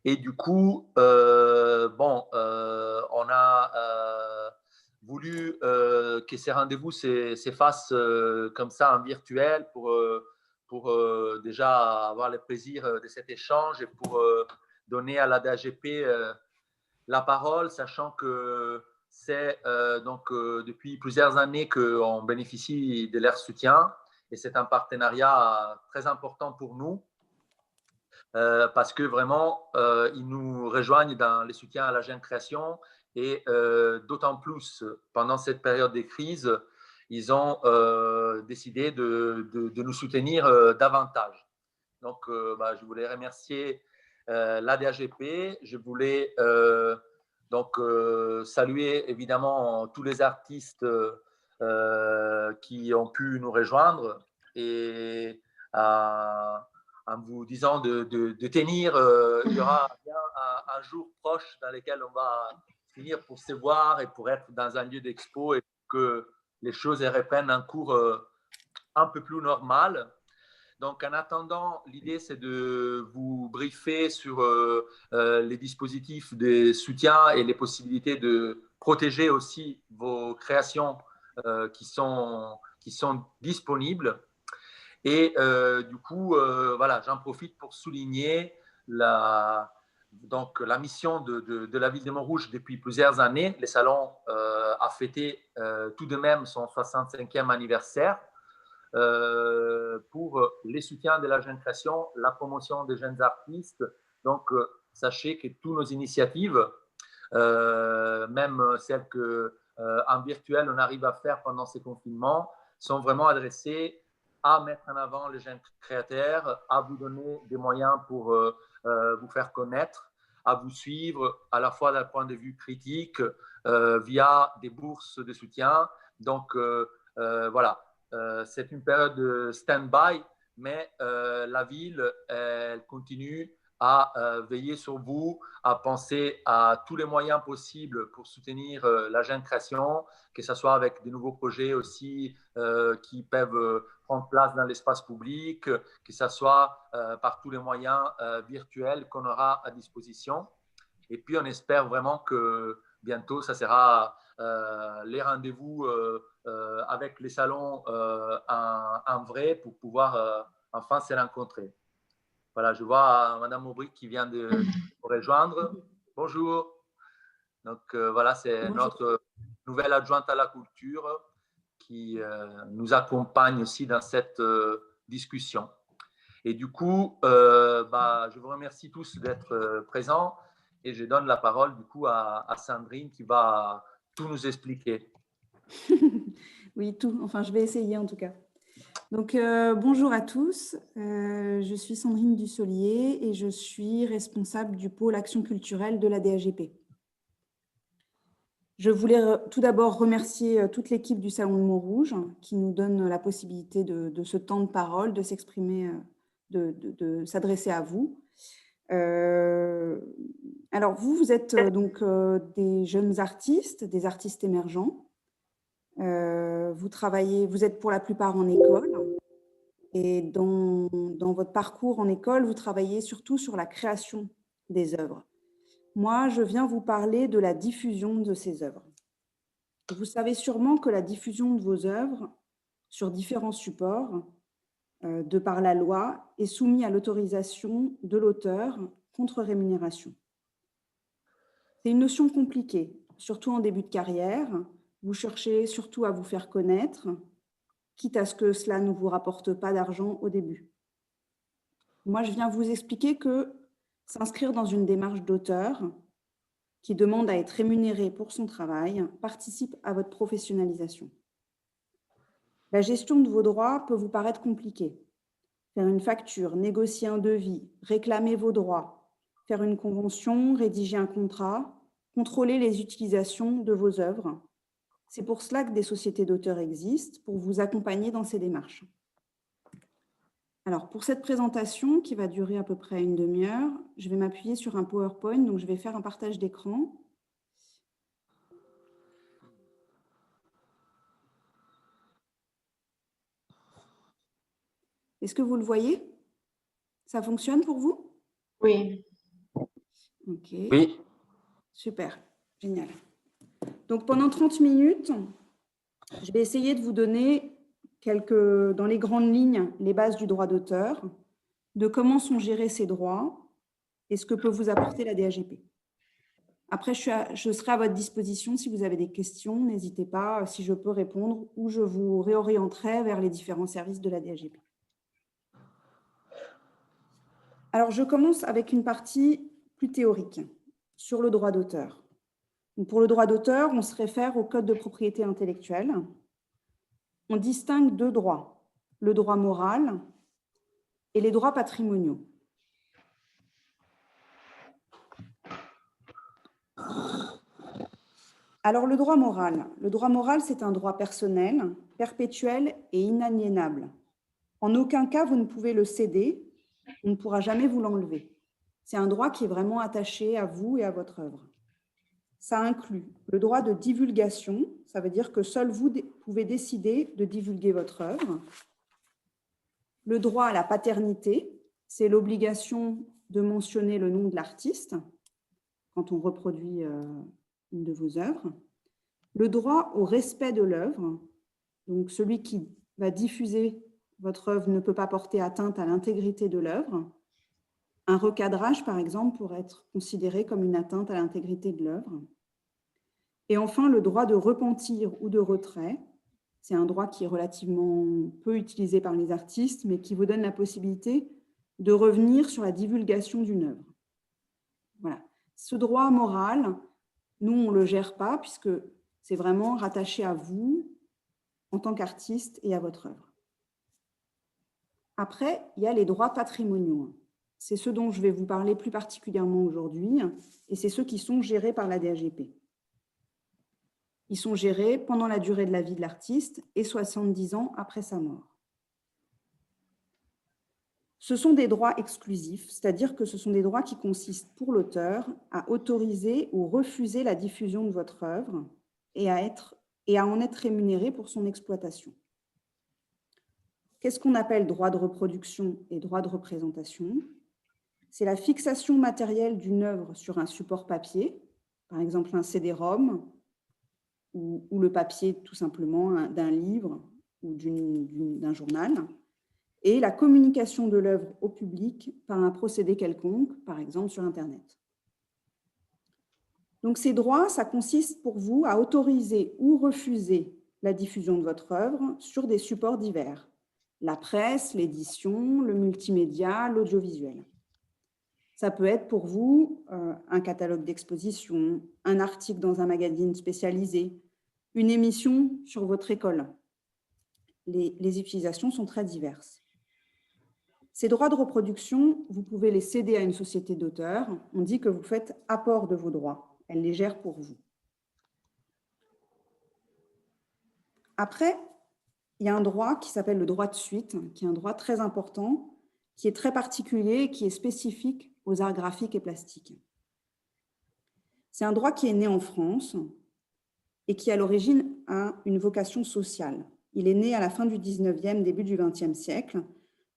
Et du coup, on a voulu que ces rendez-vous s'effacent comme ça en virtuel pour déjà avoir le plaisir de cet échange et pour donner à la DAGP la parole, sachant que c'est depuis plusieurs années qu'on bénéficie de leur soutien et c'est un partenariat très important pour nous. Parce que vraiment, ils nous rejoignent dans les soutiens à la jeune création et d'autant plus pendant cette période de crise, ils ont décidé de nous soutenir davantage. Donc, je voulais remercier l'ADAGP. Je voulais saluer évidemment tous les artistes qui ont pu nous rejoindre et en vous disant de tenir. Il y aura bien un jour proche dans lequel on va finir pour se voir et pour être dans un lieu d'expo et que les choses reprennent un cours un peu plus normal. Donc, en attendant, l'idée, c'est de vous briefer sur les dispositifs de soutien et les possibilités de protéger aussi vos créations qui sont disponibles. Et du coup, voilà, j'en profite pour souligner la mission de la ville de Montrouge depuis plusieurs années. Le salon a fêté tout de même son 65e anniversaire pour les soutiens de la jeune création, la promotion des jeunes artistes. Donc, sachez que toutes nos initiatives, même celles qu'en virtuel on arrive à faire pendant ces confinements, sont vraiment adressées à mettre en avant les jeunes créateurs, à vous donner des moyens pour vous faire connaître, à vous suivre à la fois d'un point de vue critique via des bourses de soutien. Donc, voilà. C'est une période de stand-by, mais la ville, elle continue à veiller sur vous, à penser à tous les moyens possibles pour soutenir la jeune création, que ce soit avec de nouveaux projets aussi qui peuvent prendre place dans l'espace public, que ce soit par tous les moyens virtuels qu'on aura à disposition. Et puis, on espère vraiment que bientôt, ça sera les rendez-vous avec les salons en vrai pour pouvoir enfin se rencontrer. Voilà, je vois Madame Aubry qui vient de nous rejoindre. Bonjour. Donc, voilà, c'est notre nouvelle adjointe à la culture qui nous accompagne aussi dans cette discussion. Et du coup, je vous remercie tous d'être présents et je donne la parole du coup à Sandrine qui va tout nous expliquer. Oui, tout. Enfin, je vais essayer en tout cas. Donc, bonjour à tous. Je suis Sandrine Dussolier et je suis responsable du pôle action culturelle de la DAGP. Je voulais tout d'abord remercier toute l'équipe du Salon de Montrouge qui nous donne la possibilité de ce temps de parole, de s'exprimer, de s'adresser à vous. Alors, vous êtes donc des jeunes artistes, des artistes émergents. Vous êtes pour la plupart en école. Et dans votre parcours en école, vous travaillez surtout sur la création des œuvres. Moi, je viens vous parler de la diffusion de ces œuvres. Vous savez sûrement que la diffusion de vos œuvres sur différents supports, de par la loi, est soumise à l'autorisation de l'auteur contre rémunération. C'est une notion compliquée, surtout en début de carrière. Vous cherchez surtout à vous faire connaître, quitte à ce que cela ne vous rapporte pas d'argent au début. Moi, je viens vous expliquer que s'inscrire dans une démarche d'auteur qui demande à être rémunéré pour son travail participe à votre professionnalisation. La gestion de vos droits peut vous paraître compliquée. Faire une facture, négocier un devis, réclamer vos droits, faire une convention, rédiger un contrat, contrôler les utilisations de vos œuvres. C'est pour cela que des sociétés d'auteurs existent, pour vous accompagner dans ces démarches. Alors, pour cette présentation, qui va durer à peu près une demi-heure, je vais m'appuyer sur un PowerPoint, donc je vais faire un partage d'écran. Est-ce que vous le voyez? Ça fonctionne pour vous? Oui. Ok. Oui. Super, génial. Donc, pendant 30 minutes, je vais essayer de vous donner dans les grandes lignes, les bases du droit d'auteur, de comment sont gérés ces droits et ce que peut vous apporter la DAGP. Après, je serai à votre disposition si vous avez des questions. N'hésitez pas, si je peux répondre, ou je vous réorienterai vers les différents services de la DAGP. Alors, je commence avec une partie plus théorique sur le droit d'auteur. Pour le droit d'auteur, on se réfère au Code de propriété intellectuelle. On distingue deux droits, le droit moral et les droits patrimoniaux. Alors, le droit moral, c'est un droit personnel, perpétuel et inaliénable. En aucun cas, vous ne pouvez le céder, on ne pourra jamais vous l'enlever. C'est un droit qui est vraiment attaché à vous et à votre œuvre. Ça inclut le droit de divulgation, ça veut dire que seul vous pouvez décider de divulguer votre œuvre. Le droit à la paternité, c'est l'obligation de mentionner le nom de l'artiste quand on reproduit une de vos œuvres. Le droit au respect de l'œuvre, donc celui qui va diffuser votre œuvre ne peut pas porter atteinte à l'intégrité de l'œuvre. Un recadrage, par exemple, pourrait être considéré comme une atteinte à l'intégrité de l'œuvre. Et enfin, le droit de repentir ou de retrait. C'est un droit qui est relativement peu utilisé par les artistes, mais qui vous donne la possibilité de revenir sur la divulgation d'une œuvre. Voilà. Ce droit moral, nous, on ne le gère pas, puisque c'est vraiment rattaché à vous en tant qu'artiste et à votre œuvre. Après, il y a les droits patrimoniaux. C'est ceux dont je vais vous parler plus particulièrement aujourd'hui, et c'est ceux qui sont gérés par la DAGP. Ils sont gérés pendant la durée de la vie de l'artiste et 70 ans après sa mort. Ce sont des droits exclusifs, c'est-à-dire que ce sont des droits qui consistent pour l'auteur à autoriser ou refuser la diffusion de votre œuvre et à en être rémunéré pour son exploitation. Qu'est-ce qu'on appelle droit de reproduction et droit de représentation? C'est la fixation matérielle d'une œuvre sur un support papier, par exemple un CD-ROM, ou le papier tout simplement d'un livre ou d'un journal, et la communication de l'œuvre au public par un procédé quelconque, par exemple sur Internet. Donc ces droits, ça consiste pour vous à autoriser ou refuser la diffusion de votre œuvre sur des supports divers, la presse, l'édition, le multimédia, l'audiovisuel. Ça peut être pour vous un catalogue d'exposition, un article dans un magazine spécialisé, une émission sur votre école. Les utilisations sont très diverses. Ces droits de reproduction, vous pouvez les céder à une société d'auteurs. On dit que vous faites apport de vos droits. Elle les gère pour vous. Après, il y a un droit qui s'appelle le droit de suite, qui est un droit très important, qui est très particulier, qui est spécifique aux arts graphiques et plastiques. C'est un droit qui est né en France et qui, à l'origine, a une vocation sociale. Il est né à la fin du 19e, début du 20e siècle,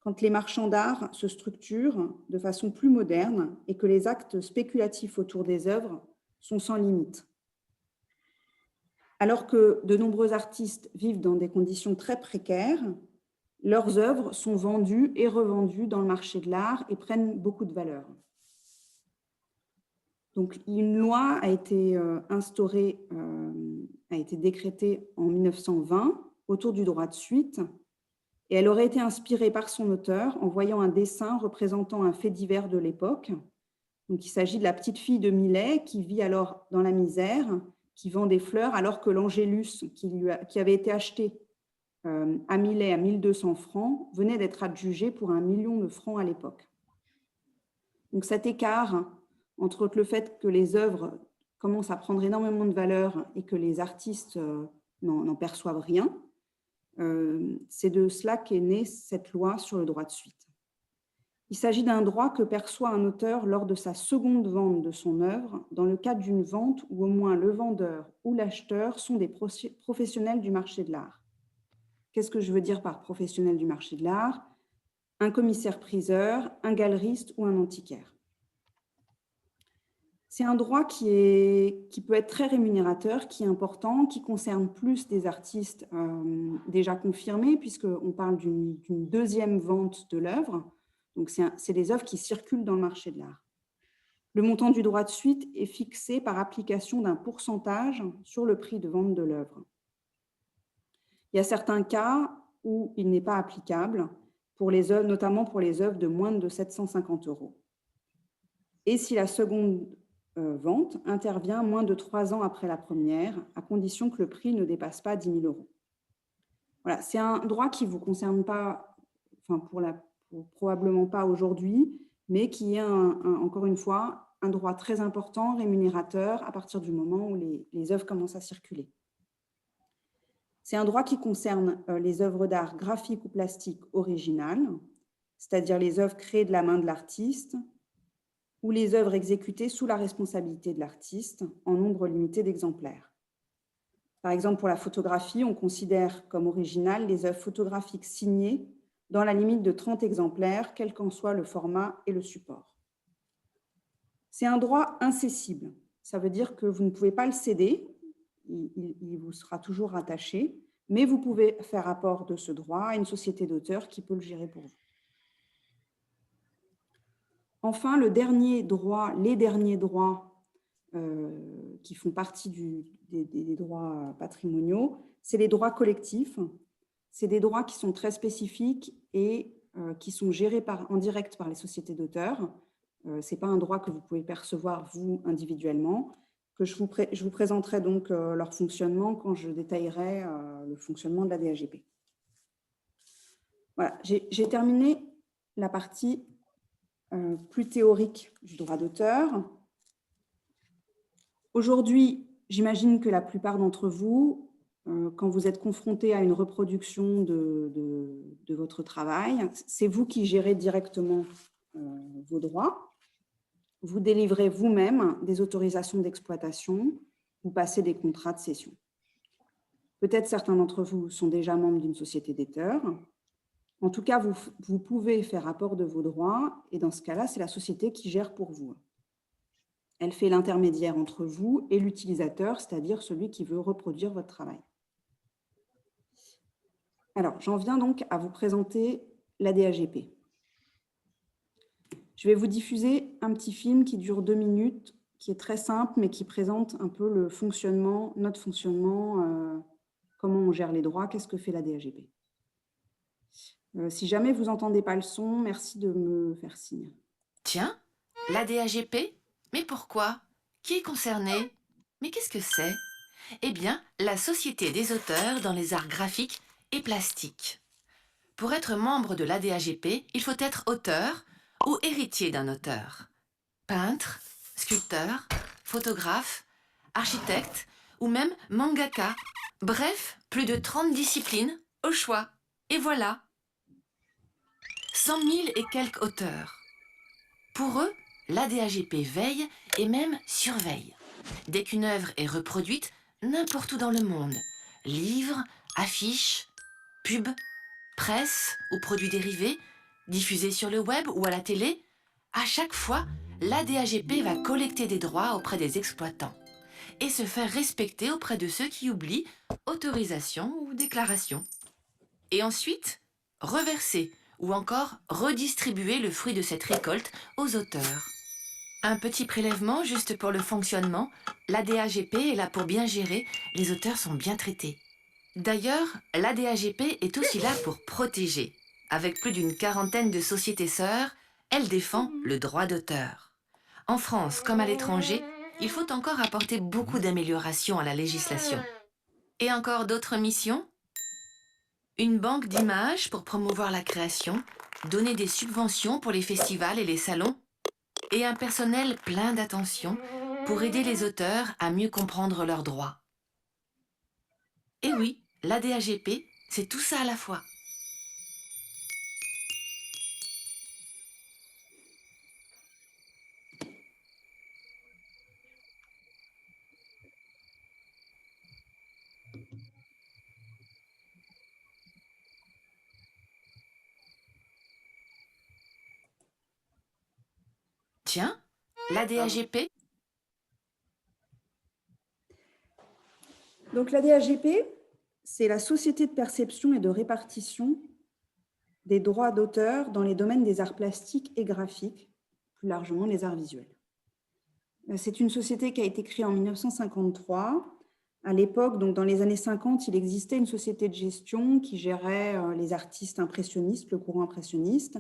quand les marchands d'art se structurent de façon plus moderne et que les actes spéculatifs autour des œuvres sont sans limite. Alors que de nombreux artistes vivent dans des conditions très précaires, leurs œuvres sont vendues et revendues dans le marché de l'art et prennent beaucoup de valeur. Donc, une loi a été instaurée, a été décrétée en 1920 autour du droit de suite, et elle aurait été inspirée par son auteur en voyant un dessin représentant un fait divers de l'époque. Donc, il s'agit de la petite fille de Millet qui vit alors dans la misère, qui vend des fleurs, alors que l'Angélus, qui avait été acheté à Millet à 1200 francs, venait d'être adjugé pour 1 million de francs à l'époque. Donc, cet écart entre le fait que les œuvres commencent à prendre énormément de valeur et que les artistes n'en perçoivent rien, c'est de cela qu'est née cette loi sur le droit de suite. Il s'agit d'un droit que perçoit un auteur lors de sa seconde vente de son œuvre, dans le cadre d'une vente où au moins le vendeur ou l'acheteur sont des professionnels du marché de l'art. Qu'est-ce que je veux dire par professionnel du marché de l'art? Un commissaire-priseur, un galeriste ou un antiquaire. C'est un droit qui peut être très rémunérateur, qui est important, qui concerne plus des artistes déjà confirmés, puisqu'on parle d'une deuxième vente de l'œuvre. Donc, c'est des œuvres qui circulent dans le marché de l'art. Le montant du droit de suite est fixé par application d'un pourcentage sur le prix de vente de l'œuvre. Il y a certains cas où il n'est pas applicable, pour les œuvres, notamment pour les œuvres de moins de 750 €. Et si la seconde vente intervient moins de 3 ans après la première, à condition que le prix ne dépasse pas 10 000 €. Voilà, c'est un droit qui ne vous concerne pas, enfin probablement pas aujourd'hui, mais qui est encore une fois un droit très important, rémunérateur, à partir du moment où les œuvres commencent à circuler. C'est un droit qui concerne les œuvres d'art graphiques ou plastiques originales, c'est-à-dire les œuvres créées de la main de l'artiste, ou les œuvres exécutées sous la responsabilité de l'artiste en nombre limité d'exemplaires. Par exemple, pour la photographie, on considère comme originales les œuvres photographiques signées dans la limite de 30 exemplaires, quel qu'en soit le format et le support. C'est un droit incessible. Ça veut dire que vous ne pouvez pas le céder, il vous sera toujours rattaché, mais vous pouvez faire apport de ce droit à une société d'auteurs qui peut le gérer pour vous. Enfin, les derniers droits qui font partie des droits patrimoniaux, c'est les droits collectifs. C'est des droits qui sont très spécifiques et qui sont gérés en direct par les sociétés d'auteurs. Ce n'est pas un droit que vous pouvez percevoir, vous, individuellement. Je vous présenterai donc leur fonctionnement quand je détaillerai le fonctionnement de la DAGP. Voilà, j'ai terminé la partie plus théorique du droit d'auteur. Aujourd'hui, j'imagine que la plupart d'entre vous, quand vous êtes confrontés à une reproduction de votre travail, c'est vous qui gérez directement vos droits. Vous délivrez vous-même des autorisations d'exploitation, vous passez des contrats de cession. Peut-être certains d'entre vous sont déjà membres d'une société d'auteurs. En tout cas, vous pouvez faire apport de vos droits et dans ce cas-là, c'est la société qui gère pour vous. Elle fait l'intermédiaire entre vous et l'utilisateur, c'est-à-dire celui qui veut reproduire votre travail. Alors, j'en viens donc à vous présenter la DAGP. Je vais vous diffuser un petit film qui dure 2 minutes, qui est très simple, mais qui présente un peu le fonctionnement, notre fonctionnement, comment on gère les droits, qu'est-ce que fait la DAGP. Si jamais vous n'entendez pas le son, merci de me faire signe. Tiens, la DAGP? Mais pourquoi? Qui est concerné? Mais qu'est-ce que c'est? Eh bien, la Société des auteurs dans les arts graphiques et plastiques. Pour être membre de l'ADAGP, il faut être auteur ou héritier d'un auteur. Peintre, sculpteur, photographe, architecte ou même mangaka. Bref, plus de 30 disciplines au choix. Et voilà. 100 000 et quelques auteurs. Pour eux, l'ADAGP veille et même surveille. Dès qu'une œuvre est reproduite n'importe où dans le monde, livres, affiches, pubs, presse ou produits dérivés, diffusés sur le web ou à la télé, à chaque fois, l'ADAGP va collecter des droits auprès des exploitants et se faire respecter auprès de ceux qui oublient autorisation ou déclaration. Et ensuite, reverser ou encore redistribuer le fruit de cette récolte aux auteurs. Un petit prélèvement juste pour le fonctionnement, l'ADAGP est là pour bien gérer, les auteurs sont bien traités. D'ailleurs, l'ADAGP est aussi là pour protéger. Avec plus d'une quarantaine de sociétés sœurs, elle défend le droit d'auteur. En France comme à l'étranger, il faut encore apporter beaucoup d'améliorations à la législation. Et encore d'autres missions ? Une banque d'images pour promouvoir la création, donner des subventions pour les festivals et les salons, et un personnel plein d'attention pour aider les auteurs à mieux comprendre leurs droits. Et oui, l'ADAGP, c'est tout ça à la fois. Tiens, l'ADAGP, Donc la DAGP, c'est la société de perception et de répartition des droits d'auteur dans les domaines des arts plastiques et graphiques, plus largement les arts visuels. C'est une société qui a été créée en 1953. À l'époque, donc dans les années 50, il existait une société de gestion qui gérait les artistes impressionnistes, le courant impressionniste,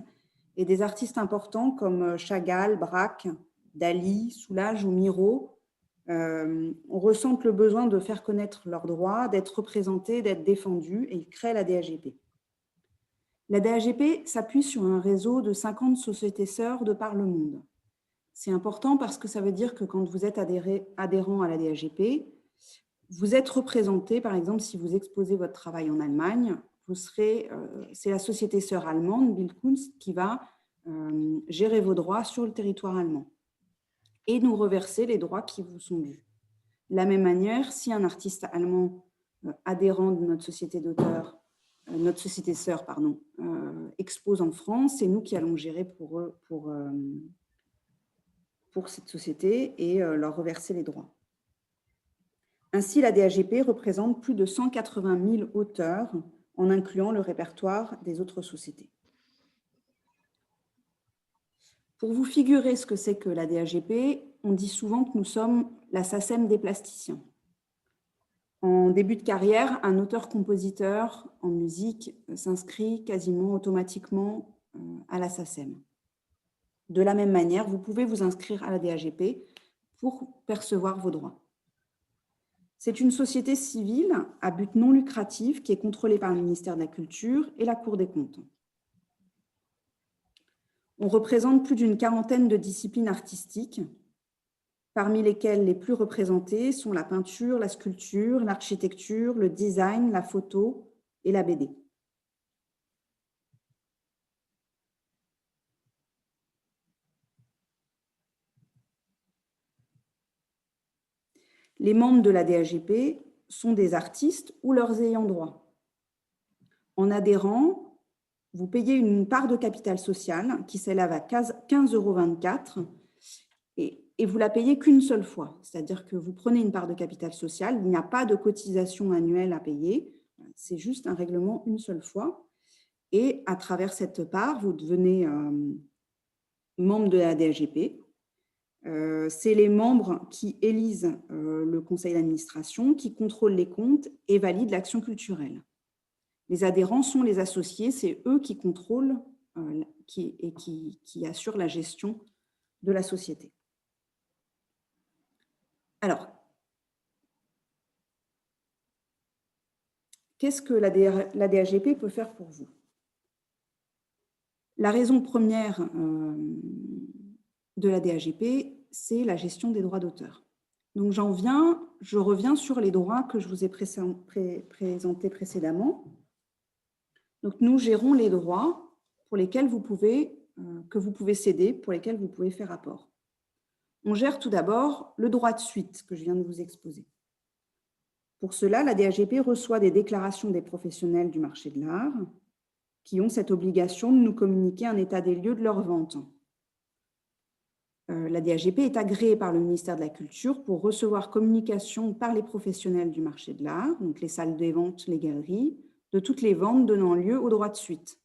et des artistes importants comme Chagall, Braque, Dali, Soulages ou Miro ressentent le besoin de faire connaître leurs droits, d'être représentés, d'être défendus, et ils créent la DAGP. La DAGP s'appuie sur un réseau de 50 sociétés sœurs de par le monde. C'est important parce que ça veut dire que quand vous êtes adhérent à la DAGP, vous êtes représenté, par exemple, si vous exposez votre travail en Allemagne, c'est la société sœur allemande, Bildkunst, qui va gérer vos droits sur le territoire allemand et nous reverser les droits qui vous sont dus. De la même manière, si un artiste allemand adhérent de notre société d'auteur, notre société sœur, pardon, expose en France, c'est nous qui allons gérer pour eux, pour cette société et leur reverser les droits. Ainsi, la DAGP représente plus de 180 000 auteurs en incluant le répertoire des autres sociétés. Pour vous figurer ce que c'est que la DAGP, on dit souvent que nous sommes la SACEM des plasticiens. En début de carrière, un auteur-compositeur en musique s'inscrit quasiment automatiquement à la SACEM. De la même manière, vous pouvez vous inscrire à la DAGP pour percevoir vos droits. C'est une société civile à but non lucratif qui est contrôlée par le ministère de la Culture et la Cour des comptes. On représente plus d'une quarantaine de disciplines artistiques, parmi lesquelles les plus représentées sont la peinture, la sculpture, l'architecture, le design, la photo et la BD. Les membres de la DAGP sont des artistes ou leurs ayants droit. En adhérant, vous payez une part de capital social qui s'élève à 15,24 € et vous la payez qu'une seule fois. C'est-à-dire que vous prenez une part de capital social, il n'y a pas de cotisation annuelle à payer, c'est juste un règlement une seule fois. Et à travers cette part, vous devenez membre de la DAGP. C'est les membres qui élisent le conseil d'administration, qui contrôlent les comptes et valident l'action culturelle. Les adhérents sont les associés, c'est eux qui contrôlent et qui assurent la gestion de la société. Alors, qu'est-ce que la DAGP peut faire pour vous? La raison première de la DAGP, c'est la gestion des droits d'auteur. Donc, je reviens sur les droits que je vous ai présentés précédemment. Donc, nous gérons les droits pour lesquels que vous pouvez céder, pour lesquels vous pouvez faire apport. On gère tout d'abord le droit de suite que je viens de vous exposer. Pour cela, la DAGP reçoit des déclarations des professionnels du marché de l'art qui ont cette obligation de nous communiquer un état des lieux de leur vente. La DAGP est agréée par le ministère de la Culture pour recevoir communication par les professionnels du marché de l'art, donc les salles des ventes, les galeries, de toutes les ventes donnant lieu au droit de suite.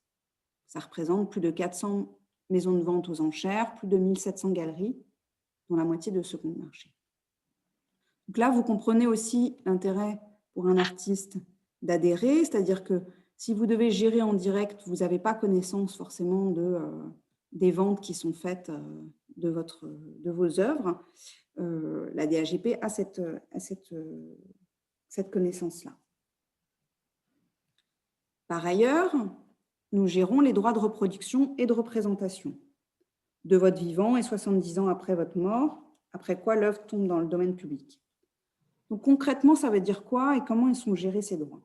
Ça représente plus de 400 maisons de vente aux enchères, plus de 1700 galeries, dont la moitié de second marché. Donc là, vous comprenez aussi l'intérêt pour un artiste d'adhérer, c'est-à-dire que si vous devez gérer en direct, vous n'avez pas connaissance forcément des ventes qui sont faites de vos œuvres. La DAGP a cette connaissance-là. Par ailleurs, nous gérons les droits de reproduction et de représentation de votre vivant et 70 ans après votre mort, après quoi l'œuvre tombe dans le domaine public. Donc concrètement, ça veut dire quoi et comment ils sont gérés ces droits?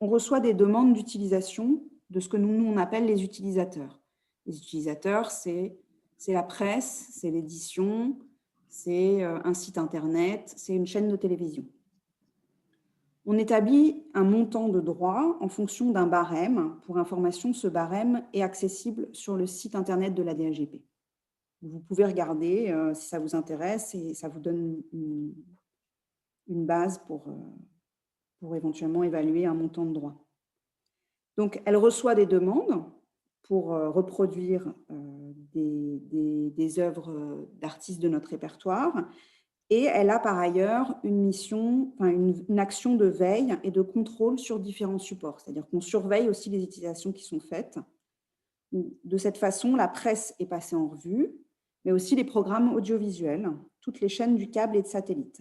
On reçoit des demandes d'utilisation de ce que nous on appelle les utilisateurs. Les utilisateurs, c'est la presse, c'est l'édition, c'est un site internet, c'est une chaîne de télévision. On établit un montant de droits en fonction d'un barème. Pour information, ce barème est accessible sur le site internet de la DAGP. Vous pouvez regarder si ça vous intéresse et ça vous donne une base pour éventuellement évaluer un montant de droit. Donc, elle reçoit des demandes pour reproduire des œuvres d'artistes de notre répertoire. Et elle a par ailleurs une mission, enfin une action de veille et de contrôle sur différents supports. C'est-à-dire qu'on surveille aussi les utilisations qui sont faites. De cette façon, la presse est passée en revue, mais aussi les programmes audiovisuels, toutes les chaînes du câble et de satellite.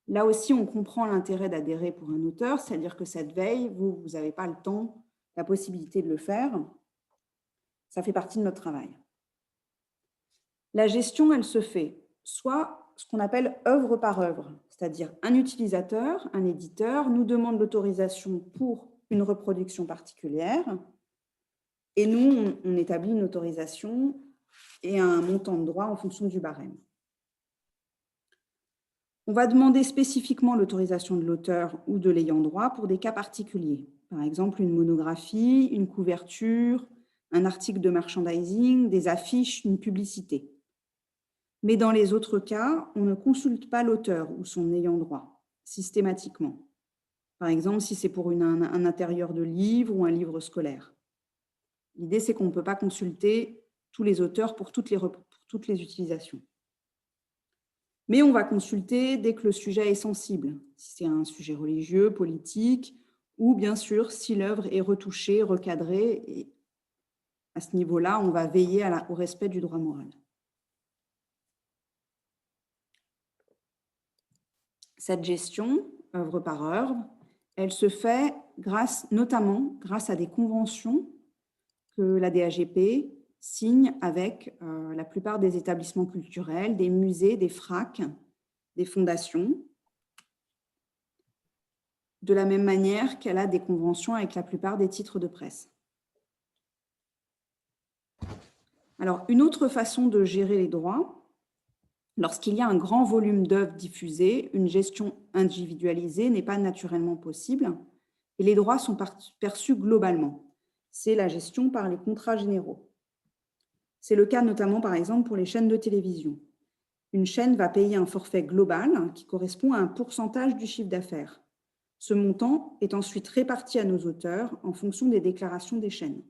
Là aussi, on comprend l'intérêt d'adhérer pour un auteur, c'est-à-dire que cette veille, vous n'avez pas le temps, la possibilité de le faire. Ça fait partie de notre travail. La gestion, elle se fait soit ce qu'on appelle œuvre par œuvre, c'est-à-dire un utilisateur, un éditeur nous demande l'autorisation pour une reproduction particulière et nous, on établit une autorisation et un montant de droit en fonction du barème. On va demander spécifiquement l'autorisation de l'auteur ou de l'ayant droit pour des cas particuliers. Par exemple, une monographie, une couverture, un article de merchandising, des affiches, une publicité. Mais dans les autres cas, on ne consulte pas l'auteur ou son ayant droit, systématiquement. Par exemple, si c'est pour un intérieur de livre ou un livre scolaire. L'idée, c'est qu'on ne peut pas consulter tous les auteurs pour toutes les utilisations. Mais on va consulter dès que le sujet est sensible, si c'est un sujet religieux, politique, ou bien sûr, si l'œuvre est retouchée, recadrée. Et à ce niveau-là, on va veiller au respect du droit moral. Cette gestion, œuvre par œuvre, elle se fait notamment grâce à des conventions que la DAGP signe avec la plupart des établissements culturels, des musées, des FRAC, des fondations, de la même manière qu'elle a des conventions avec la plupart des titres de presse. Alors, une autre façon de gérer les droits, lorsqu'il y a un grand volume d'œuvres diffusées, une gestion individualisée n'est pas naturellement possible et les droits sont perçus globalement. C'est la gestion par les contrats généraux. C'est le cas notamment, par exemple, pour les chaînes de télévision. Une chaîne va payer un forfait global qui correspond à un pourcentage du chiffre d'affaires. Ce montant est ensuite réparti à nos auteurs en fonction des déclarations des chaînes.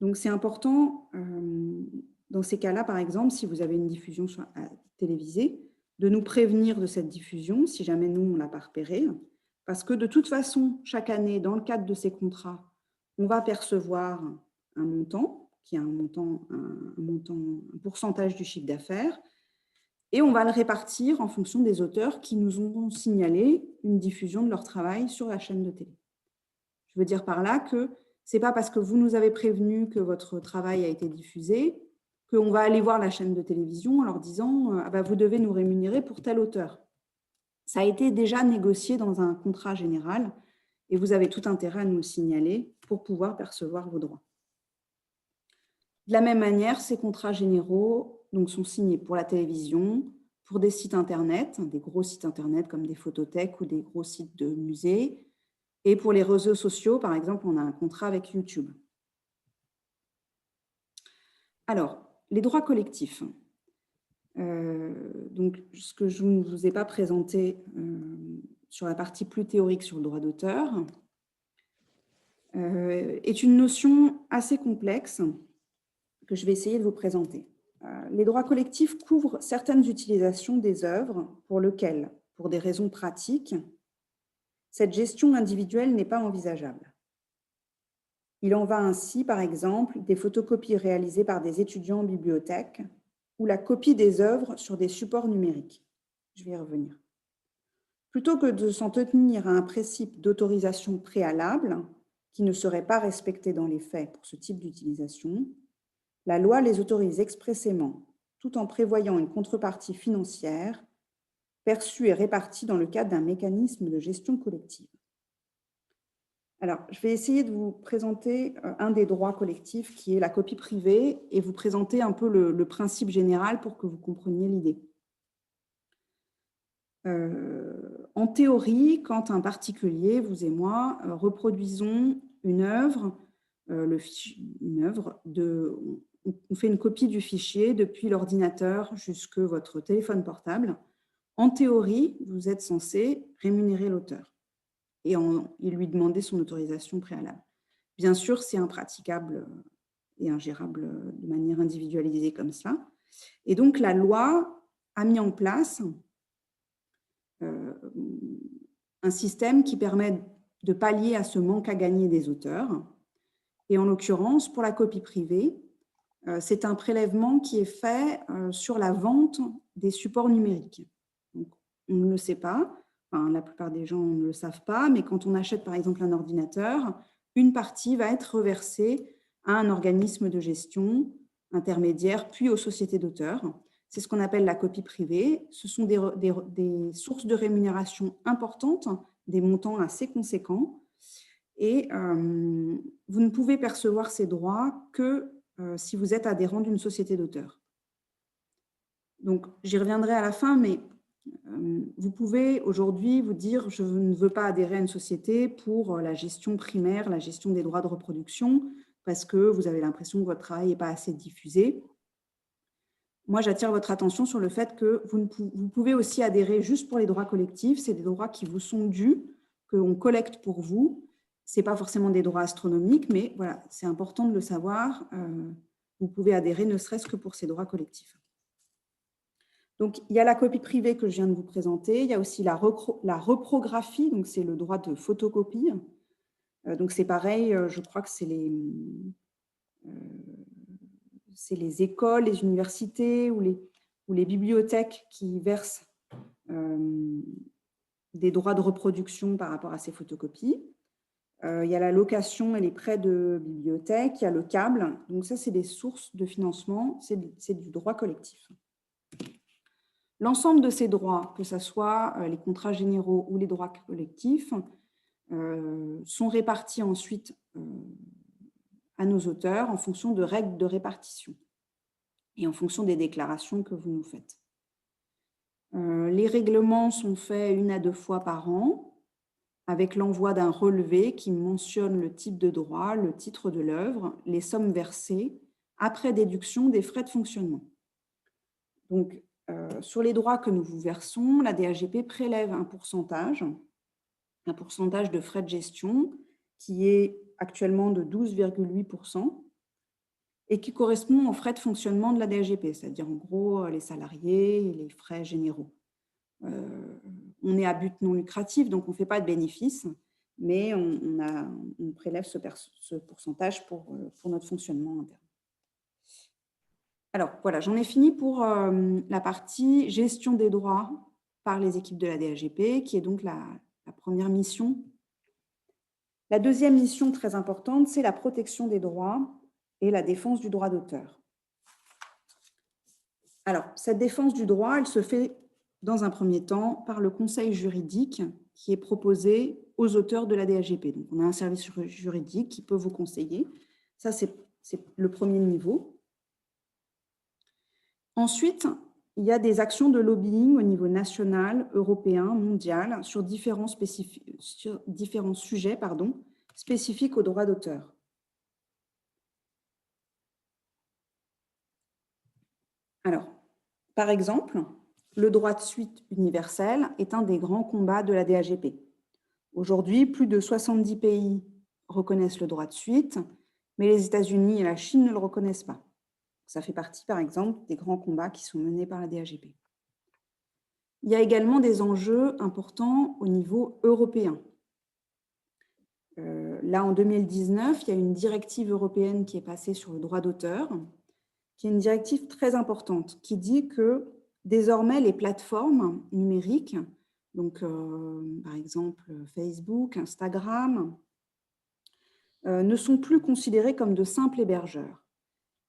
Donc, c'est important, dans ces cas-là, par exemple, si vous avez une diffusion télévisée, de nous prévenir de cette diffusion, si jamais nous, on ne l'a pas repérée, parce que de toute façon, chaque année, dans le cadre de ces contrats, on va percevoir un montant, qui est un pourcentage du chiffre d'affaires, et on va le répartir en fonction des auteurs qui nous ont signalé une diffusion de leur travail sur la chaîne de télé. Je veux dire par là que ce n'est pas parce que vous nous avez prévenu que votre travail a été diffusé qu'on va aller voir la chaîne de télévision en leur disant « vous devez nous rémunérer pour tel auteur ». Ça a été déjà négocié dans un contrat général et vous avez tout intérêt à nous le signaler pour pouvoir percevoir vos droits. De la même manière, ces contrats généraux sont signés pour la télévision, pour des sites internet, des gros sites internet comme des photothèques ou des gros sites de musées, et pour les réseaux sociaux, par exemple, on a un contrat avec YouTube. Alors, les droits collectifs. Donc, ce que je ne vous ai pas présenté sur la partie plus théorique sur le droit d'auteur est une notion assez complexe que je vais essayer de vous présenter. Les droits collectifs couvrent certaines utilisations des œuvres pour lesquelles, pour des raisons pratiques, cette gestion individuelle n'est pas envisageable. Il en va ainsi, par exemple, des photocopies réalisées par des étudiants en bibliothèque ou la copie des œuvres sur des supports numériques. Je vais y revenir. Plutôt que de s'en tenir à un principe d'autorisation préalable qui ne serait pas respecté dans les faits pour ce type d'utilisation, la loi les autorise expressément, tout en prévoyant une contrepartie financière perçue et répartie dans le cadre d'un mécanisme de gestion collective. Alors, je vais essayer de vous présenter un des droits collectifs qui est la copie privée et vous présenter un peu le principe général pour que vous compreniez l'idée. En théorie, quand un particulier, vous et moi, reproduisons une œuvre, on fait une copie du fichier depuis l'ordinateur jusqu'à votre téléphone portable. En théorie, vous êtes censé rémunérer l'auteur et lui demander son autorisation préalable. Bien sûr, c'est impraticable et ingérable de manière individualisée comme ça. Et donc, la loi a mis en place un système qui permet de pallier à ce manque à gagner des auteurs. Et en l'occurrence, pour la copie privée, c'est un prélèvement qui est fait sur la vente des supports numériques. Donc, on ne le sait pas, enfin, la plupart des gens ne le savent pas, mais quand on achète par exemple un ordinateur, une partie va être reversée à un organisme de gestion intermédiaire, puis aux sociétés d'auteurs. C'est ce qu'on appelle la copie privée. Ce sont des sources de rémunération importantes, des montants assez conséquents, et vous ne pouvez percevoir ces droits que si vous êtes adhérent d'une société d'auteurs. Donc, j'y reviendrai à la fin, mais vous pouvez aujourd'hui vous dire « je ne veux pas adhérer à une société pour la gestion primaire, la gestion des droits de reproduction, parce que vous avez l'impression que votre travail n'est pas assez diffusé ». Moi, j'attire votre attention sur le fait que vous pouvez aussi adhérer juste pour les droits collectifs. C'est des droits qui vous sont dus, qu'on collecte pour vous. Ce n'est pas forcément des droits astronomiques, mais voilà, c'est important de le savoir. Vous pouvez adhérer ne serait-ce que pour ces droits collectifs. Donc, il y a la copie privée que je viens de vous présenter. Il y a aussi la reprographie, donc c'est le droit de photocopie. Donc, c'est pareil, je crois que c'est les écoles, les universités ou les bibliothèques qui versent des droits de reproduction par rapport à ces photocopies. Il y a la location et les prêts de bibliothèque, il y a le câble. Donc ça, c'est des sources de financement, c'est du droit collectif. L'ensemble de ces droits, que ce soit les contrats généraux ou les droits collectifs, sont répartis ensuite à nos auteurs en fonction de règles de répartition et en fonction des déclarations que vous nous faites. Les règlements sont faits 1 à 2 fois par an avec l'envoi d'un relevé qui mentionne le type de droit, le titre de l'œuvre, les sommes versées, après déduction des frais de fonctionnement. Donc, sur les droits que nous vous versons, la DAGP prélève un pourcentage de frais de gestion qui est actuellement de 12,8% et qui correspond aux frais de fonctionnement de la DAGP, c'est-à-dire en gros les salariés et les frais généraux. On est à but non lucratif, donc on ne fait pas de bénéfices, mais on prélève ce pourcentage pour notre fonctionnement interne. Alors voilà, j'en ai fini pour la partie gestion des droits par les équipes de la DAGP, qui est donc la première mission. La deuxième mission très importante, c'est la protection des droits et la défense du droit d'auteur. Alors, cette défense du droit, elle se fait dans un premier temps par le conseil juridique qui est proposé aux auteurs de la DAGP. Donc, on a un service juridique qui peut vous conseiller. Ça, c'est le premier niveau. Ensuite, il y a des actions de lobbying au niveau national, européen, mondial, sur différents sujets spécifiques aux droits d'auteur. Alors, par exemple, le droit de suite universel est un des grands combats de la DAGP. Aujourd'hui, plus de 70 pays reconnaissent le droit de suite, mais les États-Unis et la Chine ne le reconnaissent pas. Ça fait partie, par exemple, des grands combats qui sont menés par la DAGP. Il y a également des enjeux importants au niveau européen. Là, en 2019, il y a une directive européenne qui est passée sur le droit d'auteur, qui est une directive très importante, qui dit que désormais, les plateformes numériques, donc par exemple Facebook, Instagram, ne sont plus considérés comme de simples hébergeurs.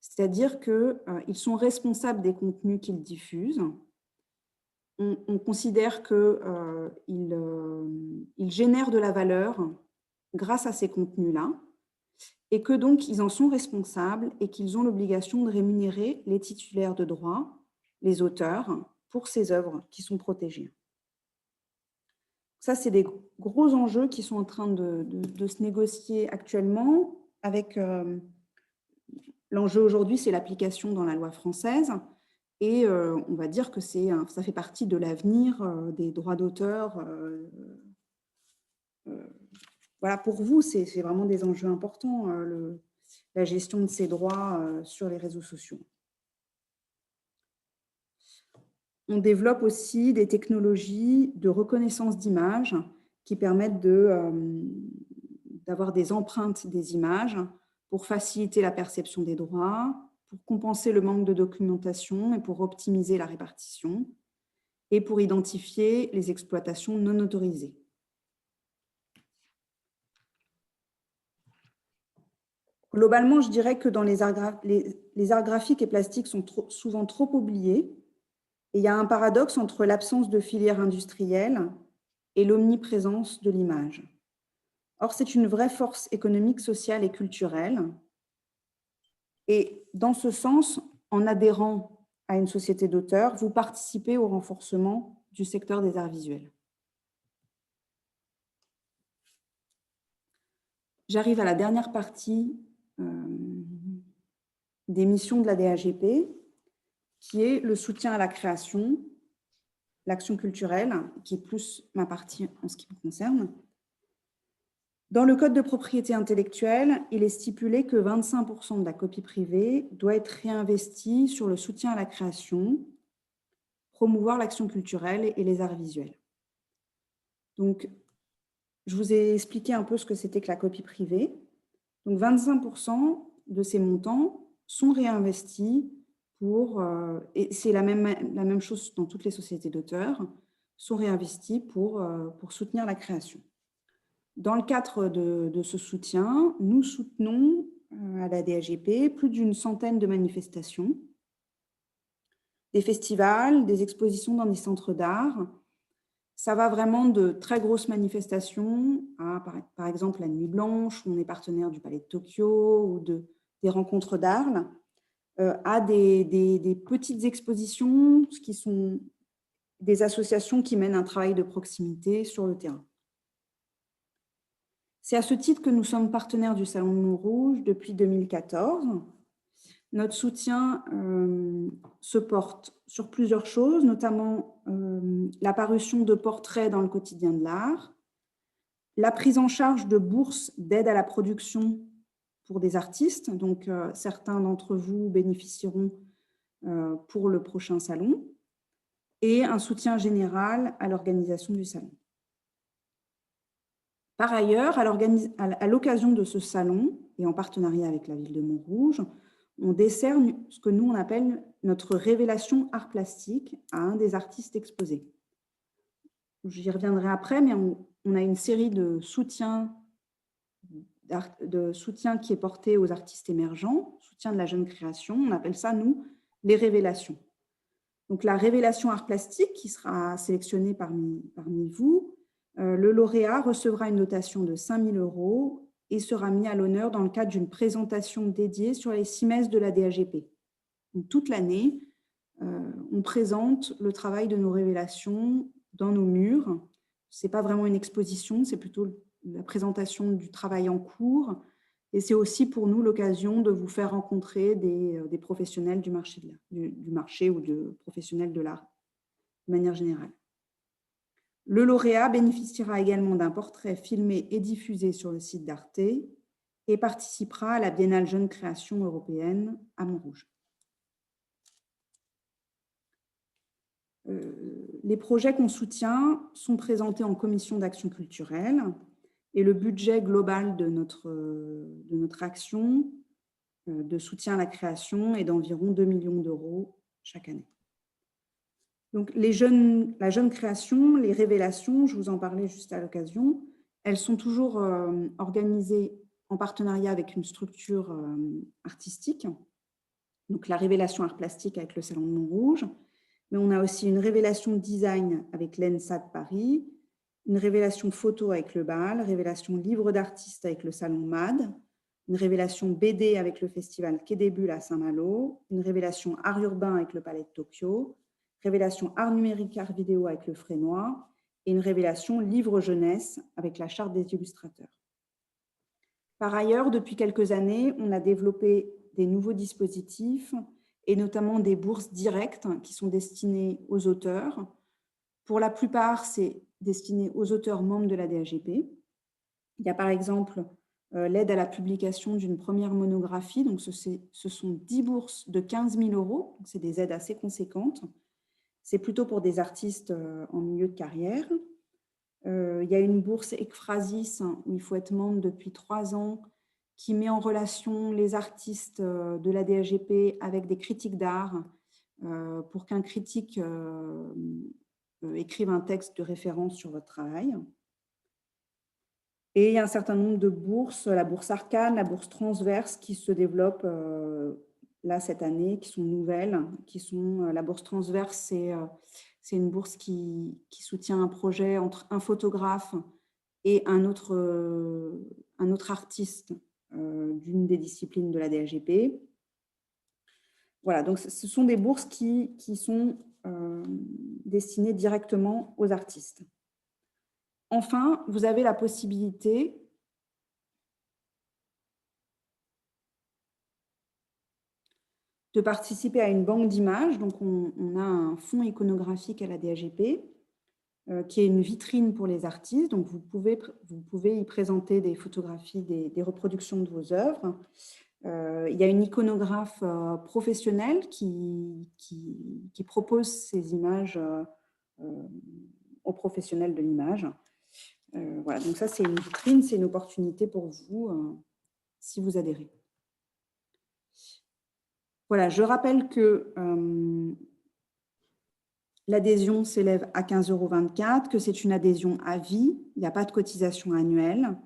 C'est-à-dire qu'ils sont responsables des contenus qu'ils diffusent. On considère qu'ils génèrent de la valeur grâce à ces contenus-là et que donc ils en sont responsables et qu'ils ont l'obligation de rémunérer les titulaires de droits, les auteurs, pour ces œuvres qui sont protégées. Ça, c'est des gros enjeux qui sont en train de se négocier actuellement avec... L'enjeu aujourd'hui, c'est l'application dans la loi française. Et on va dire que ça fait partie de l'avenir des droits d'auteur. Voilà, pour vous, c'est vraiment des enjeux importants, la gestion de ces droits sur les réseaux sociaux. On développe aussi des technologies de reconnaissance d'images qui permettent d'avoir des empreintes des images pour faciliter la perception des droits, pour compenser le manque de documentation et pour optimiser la répartition, et pour identifier les exploitations non autorisées. Globalement, je dirais que dans les arts graphiques et plastiques sont souvent trop oubliés. Et il y a un paradoxe entre l'absence de filière industrielle et l'omniprésence de l'image. Or, c'est une vraie force économique, sociale et culturelle. Et dans ce sens, en adhérant à une société d'auteurs, vous participez au renforcement du secteur des arts visuels. J'arrive à la dernière partie des missions de la DAGP, qui est le soutien à la création, l'action culturelle, qui est plus ma partie en ce qui me concerne. Dans le Code de propriété intellectuelle, il est stipulé que 25% de la copie privée doit être réinvestie sur le soutien à la création, promouvoir l'action culturelle et les arts visuels. Donc, je vous ai expliqué un peu ce que c'était que la copie privée. Donc, 25% de ces montants sont réinvestis et c'est la même chose dans toutes les sociétés d'auteurs, sont réinvestis pour soutenir la création. Dans le cadre de ce soutien, nous soutenons à la DAGP plus d'une centaine de manifestations, des festivals, des expositions dans des centres d'art. Ça va vraiment de très grosses manifestations à, par exemple, la Nuit Blanche, où on est partenaire du Palais de Tokyo, ou des rencontres d'Arles, à des petites expositions, qui sont des associations qui mènent un travail de proximité sur le terrain. C'est à ce titre que nous sommes partenaires du Salon de Montrouge depuis 2014. Notre soutien se porte sur plusieurs choses, notamment la parution de portraits dans le quotidien de l'art, la prise en charge de bourses d'aide à la production pour des artistes. Donc, certains d'entre vous bénéficieront pour le prochain salon, et un soutien général à l'organisation du salon. Par ailleurs, à l'occasion de ce salon, et en partenariat avec la ville de Montrouge, on décerne ce que nous, on appelle notre révélation art plastique à un des artistes exposés. J'y reviendrai après, mais on a une série de soutiens qui est porté aux artistes émergents, soutien de la jeune création. On appelle ça, nous, les révélations. Donc, la révélation art plastique qui sera sélectionnée parmi vous, le lauréat recevra une notation de 5 000 € et sera mis à l'honneur dans le cadre d'une présentation dédiée sur les 6 messes de la DAGP. Donc, toute l'année, on présente le travail de nos révélations dans nos murs. Ce n'est pas vraiment une exposition, c'est plutôt la présentation du travail en cours. Et c'est aussi pour nous l'occasion de vous faire rencontrer des professionnels du marché ou de professionnels de l'art de manière générale. Le lauréat bénéficiera également d'un portrait filmé et diffusé sur le site d'Arte et participera à la Biennale Jeune Création européenne à Montrouge. Les projets qu'on soutient sont présentés en commission d'action culturelle et le budget global de notre action de soutien à la création est d'environ 2 millions € chaque année. Donc, la jeune création, les révélations, je vous en parlais juste à l'occasion, elles sont toujours organisées en partenariat avec une structure artistique. Donc, la révélation art plastique avec le Salon de Montrouge, mais on a aussi une révélation design avec l'ENSA de Paris, une révélation photo avec le BAL, révélation livre d'artistes avec le Salon MAD, une révélation BD avec le festival Quai des Bulles à Saint-Malo, une révélation art urbain avec le Palais de Tokyo, révélation art numérique, art vidéo avec le Frénois et une révélation livre jeunesse avec la charte des illustrateurs. Par ailleurs, depuis quelques années, on a développé des nouveaux dispositifs et notamment des bourses directes qui sont destinées aux auteurs. Pour la plupart, c'est destiné aux auteurs membres de la DAGP. Il y a par exemple l'aide à la publication d'une première monographie. Donc, ce sont 10 bourses de 15 000 €. C'est des aides assez conséquentes. C'est plutôt pour des artistes en milieu de carrière. Il y a une bourse Ekphrasis où il faut être membre depuis 3 ans qui met en relation les artistes de la DAGP avec des critiques d'art pour qu'un critique écrive un texte de référence sur votre travail. Et il y a un certain nombre de bourses, la bourse Arcane, la bourse Transverse qui se développent là cette année, qui sont nouvelles, qui sont la bourse Transverse, c'est une bourse qui soutient un projet entre un photographe et un autre artiste d'une des disciplines de la DAGP. Voilà, donc ce sont des bourses qui sont destinées directement aux artistes. Enfin, vous avez la possibilité de participer à une banque d'images. Donc, on a un fonds iconographique à la DAGP qui est une vitrine pour les artistes. Donc, vous pouvez y présenter des photographies, des reproductions de vos œuvres. Il y a une iconographe professionnelle qui propose ces images aux professionnels de l'image. Voilà, donc ça, c'est une vitrine, c'est une opportunité pour vous si vous adhérez. Voilà, je rappelle que l'adhésion s'élève à 15,24 €, que c'est une adhésion à vie, il n'y a pas de cotisation annuelle,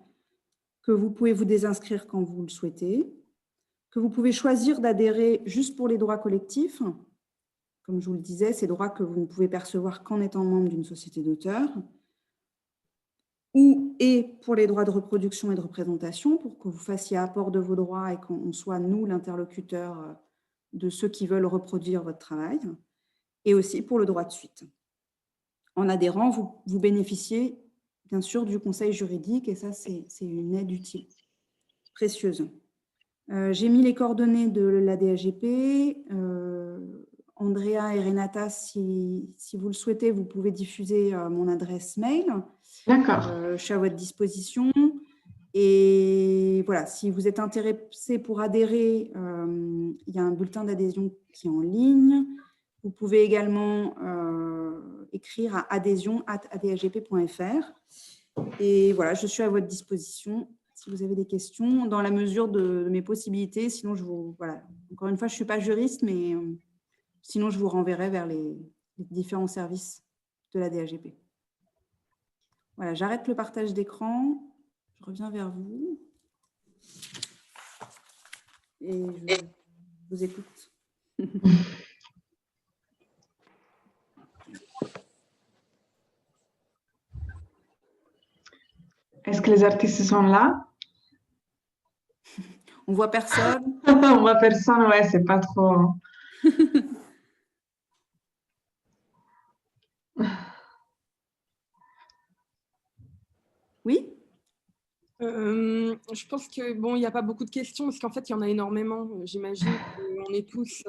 que vous pouvez vous désinscrire quand vous le souhaitez, que vous pouvez choisir d'adhérer juste pour les droits collectifs. Comme je vous le disais, ces droits que vous ne pouvez percevoir qu'en étant membre d'une société d'auteurs, et pour les droits de reproduction et de représentation, pour que vous fassiez apport de vos droits et qu'on soit, nous, l'interlocuteur de ceux qui veulent reproduire votre travail, et aussi pour le droit de suite. En adhérant, vous bénéficiez, bien sûr, du conseil juridique, et ça, c'est une aide utile, précieuse. J'ai mis les coordonnées de la DAGP. Andrea et Renata, si vous le souhaitez, vous pouvez diffuser mon adresse mail. D'accord. Je suis à votre disposition. Et voilà, si vous êtes intéressé pour adhérer, il y a un bulletin d'adhésion qui est en ligne. Vous pouvez également écrire à adhésion@adagp.fr. Et voilà, je suis à votre disposition si vous avez des questions, dans la mesure de mes possibilités. Sinon, voilà. Encore une fois, je ne suis pas juriste, mais sinon, je vous renverrai vers les différents services de la DAGP. Voilà, j'arrête le partage d'écran. Je reviens vers vous. Et je vous écoute. Est-ce que les artistes sont là? On voit personne. On voit personne, ouais, c'est pas trop. Oui? Je pense que bon, il n'y a pas beaucoup de questions parce qu'en fait, il y en a énormément. J'imagine qu'on est tous,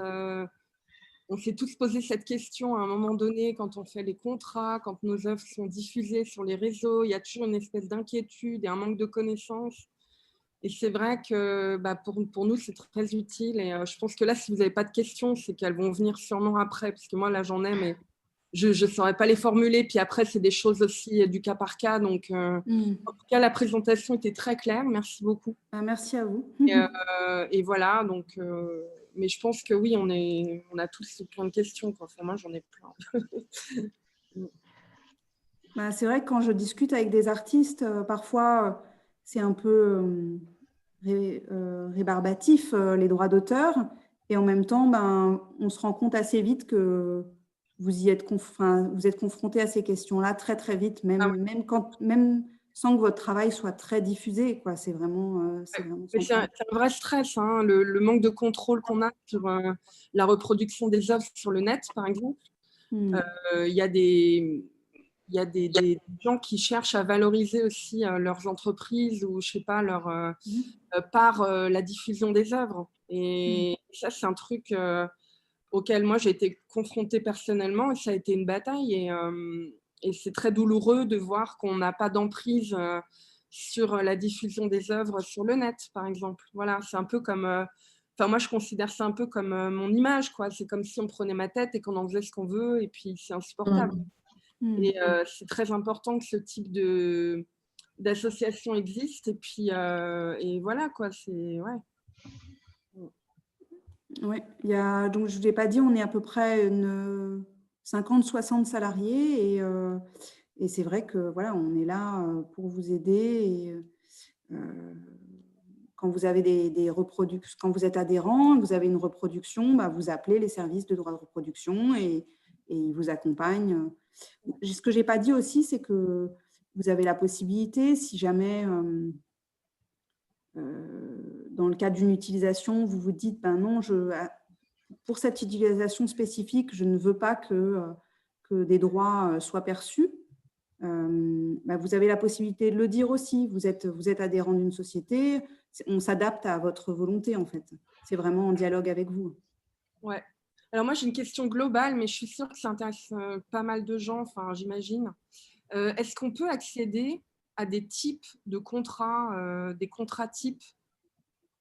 on s'est tous posé cette question à un moment donné quand on fait les contrats, quand nos œuvres sont diffusées sur les réseaux. Il y a toujours une espèce d'inquiétude et un manque de connaissances. Et c'est vrai que pour nous, c'est très utile. Et je pense que là, si vous n'avez pas de questions, c'est qu'elles vont venir sûrement après, parce que moi, là, j'en ai, mais je ne saurais pas les formuler. Puis après, c'est des choses aussi du cas par cas. Donc, en tout cas, la présentation était très claire. Merci beaucoup. Merci à vous. Et voilà, donc, mais je pense que oui, on a tous plein de questions. Quoi. Enfin, moi, j'en ai plein. C'est vrai que quand je discute avec des artistes, parfois, c'est un peu rébarbatif, les droits d'auteur. Et en même temps, on se rend compte assez vite que vous êtes confronté à ces questions-là très, très vite, même sans que votre travail soit très diffusé. Quoi. C'est vraiment c'est un vrai stress, hein, le manque de contrôle qu'on a sur la reproduction des œuvres sur le net, par exemple. Il y a des gens qui cherchent à valoriser aussi leurs entreprises ou, je sais pas, par la diffusion des œuvres. Et ça, c'est un truc auxquelles moi j'ai été confrontée personnellement, et ça a été une bataille. Et c'est très douloureux de voir qu'on n'a pas d'emprise sur la diffusion des œuvres sur le net, par exemple. Voilà, c'est un peu comme... Enfin, moi, je considère ça un peu comme mon image, quoi. C'est comme si on prenait ma tête et qu'on en faisait ce qu'on veut, et puis c'est insupportable. Et c'est très important que ce type d'association existe. Et puis, et voilà, quoi. C'est... Ouais. Oui, donc je ne vous ai pas dit, on est à peu près 50-60 salariés et c'est vrai que voilà, on est là pour vous aider. Et, quand vous avez des reproductions, quand vous êtes adhérent, vous avez une reproduction, bah, vous appelez les services de droit de reproduction et ils vous accompagnent. Ce que je n'ai pas dit aussi, c'est que vous avez la possibilité, si jamais, dans le cadre d'une utilisation, vous vous dites, ben non, pour cette utilisation spécifique, je ne veux pas que des droits soient perçus. Vous avez la possibilité de le dire aussi. Vous êtes adhérent d'une société, on s'adapte à votre volonté en fait. C'est vraiment en dialogue avec vous. Ouais. Alors moi j'ai une question globale, mais je suis sûre que ça intéresse pas mal de gens, enfin j'imagine. Est-ce qu'on peut accéder à des types de contrats, des contrats types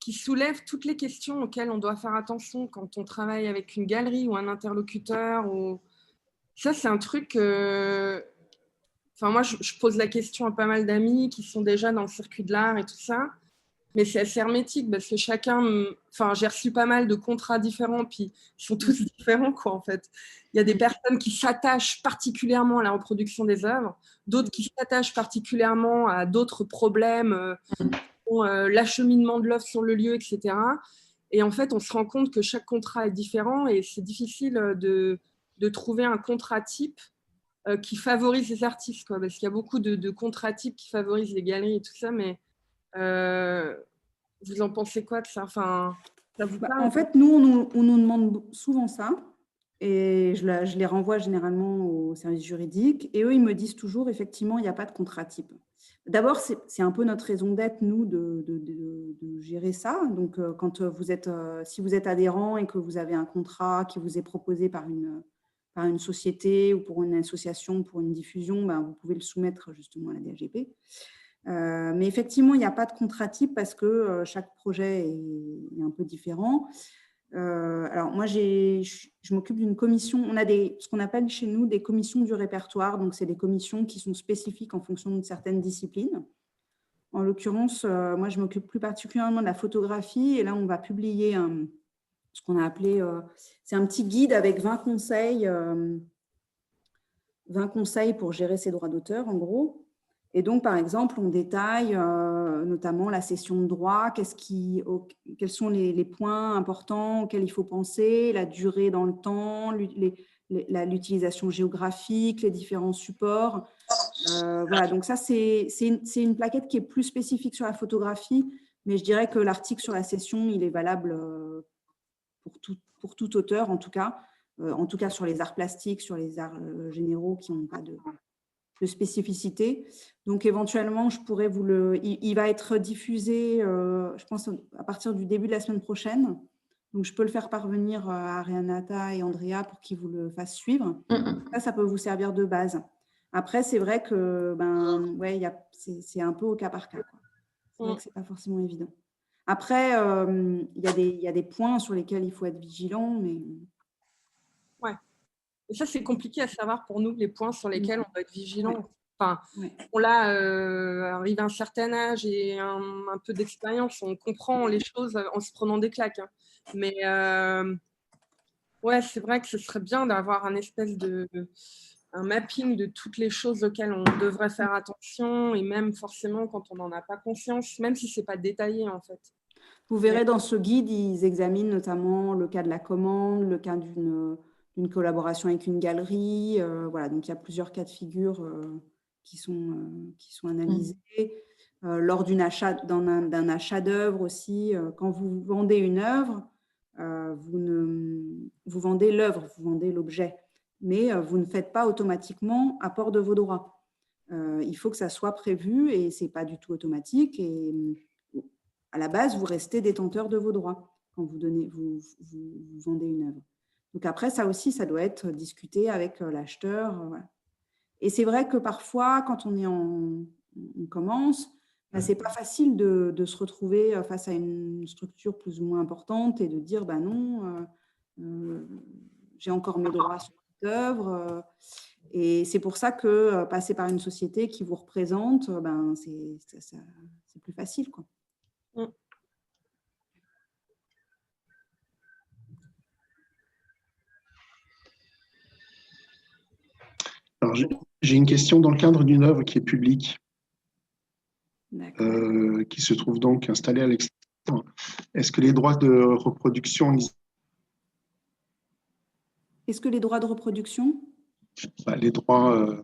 qui soulèvent toutes les questions auxquelles on doit faire attention quand on travaille avec une galerie ou un interlocuteur ou... Ça c'est un truc... Enfin, moi, je pose la question à pas mal d'amis qui sont déjà dans le circuit de l'art et tout ça, mais c'est assez hermétique parce que chacun... Enfin, j'ai reçu pas mal de contrats différents, puis ils sont tous différents, quoi, en fait. Il y a des personnes qui s'attachent particulièrement à la reproduction des œuvres, d'autres qui s'attachent particulièrement à d'autres problèmes, l'acheminement de l'œuvre sur le lieu, etc. Et en fait, on se rend compte que chaque contrat est différent et c'est difficile de trouver un contrat type qui favorise les artistes, quoi, parce qu'il y a beaucoup de contrats types qui favorisent les galeries et tout ça, mais vous en pensez quoi de ça? Enfin, ça vous parle? En fait, nous, on nous demande souvent ça, et je les renvoie généralement au service juridique, et eux, ils me disent toujours, effectivement, il n'y a pas de contrat type. D'abord, c'est un peu notre raison d'être, nous, de gérer ça. Donc, quand si vous êtes adhérent et que vous avez un contrat qui vous est proposé par une société ou pour une association, pour une diffusion, vous pouvez le soumettre justement à la DAGP. Mais effectivement, il n'y a pas de contrat type parce que chaque projet est un peu différent. Alors, moi, je m'occupe d'une commission. On a ce qu'on appelle chez nous des commissions du répertoire. Donc, c'est des commissions qui sont spécifiques en fonction de certaines disciplines. En l'occurrence, moi, je m'occupe plus particulièrement de la photographie. Et là, on va publier ce qu'on a appelé... c'est un petit guide avec 20 conseils pour gérer ses droits d'auteur, en gros. Et donc, par exemple, on détaille notamment la cession de droit, quels sont les points importants auxquels il faut penser, la durée dans le temps, l'utilisation géographique, les différents supports. Voilà, donc ça, c'est une plaquette qui est plus spécifique sur la photographie, mais je dirais que l'article sur la cession, il est valable pour tout auteur, en tout cas sur les arts plastiques, sur les arts généraux qui n'ont pas de spécificité. Donc, éventuellement, je pourrais il va être diffusé, je pense, à partir du début de la semaine prochaine. Donc, je peux le faire parvenir à Renata et Andrea pour qu'ils vous le fassent suivre. Ça peut vous servir de base. Après, c'est vrai que c'est un peu au cas par cas, quoi. C'est vrai que ce n'est pas forcément évident. Après, il y a des points sur lesquels il faut être vigilant, mais... Ouais. Et ça, c'est compliqué à savoir pour nous, les points sur lesquels on doit être vigilant. Enfin, on l'a arrivé à un certain âge et un peu d'expérience, on comprend les choses en se prenant des claques. Hein. Mais ouais, c'est vrai que ce serait bien d'avoir un espèce un mapping de toutes les choses auxquelles on devrait faire attention et même forcément quand on n'en a pas conscience, même si ce n'est pas détaillé en fait. Vous verrez dans ce guide, ils examinent notamment le cas de la commande, le cas d'une collaboration avec une galerie. Voilà, donc il y a plusieurs cas de figure qui sont analysés. Lors d'un achat d'œuvre aussi, quand vous vendez une œuvre, vous vendez l'œuvre, vous vendez l'objet, mais vous ne faites pas automatiquement apport de vos droits. Il faut que ça soit prévu et ce n'est pas du tout automatique. Et à la base, vous restez détenteur de vos droits quand vous vendez une œuvre. Donc après, ça aussi, ça doit être discuté avec l'acheteur. Voilà. Et c'est vrai que parfois, quand on commence, ben, c'est pas facile de se retrouver face à une structure plus ou moins importante et de dire, ben non, j'ai encore mes droits sur cette œuvre. Et c'est pour ça que passer par une société qui vous représente, ben, c'est plus facile, quoi. Alors, j'ai une question dans le cadre d'une œuvre qui est publique, qui se trouve donc installée à l'extérieur. Est-ce que les droits de reproduction… Est-ce que les droits de reproduction… les droits…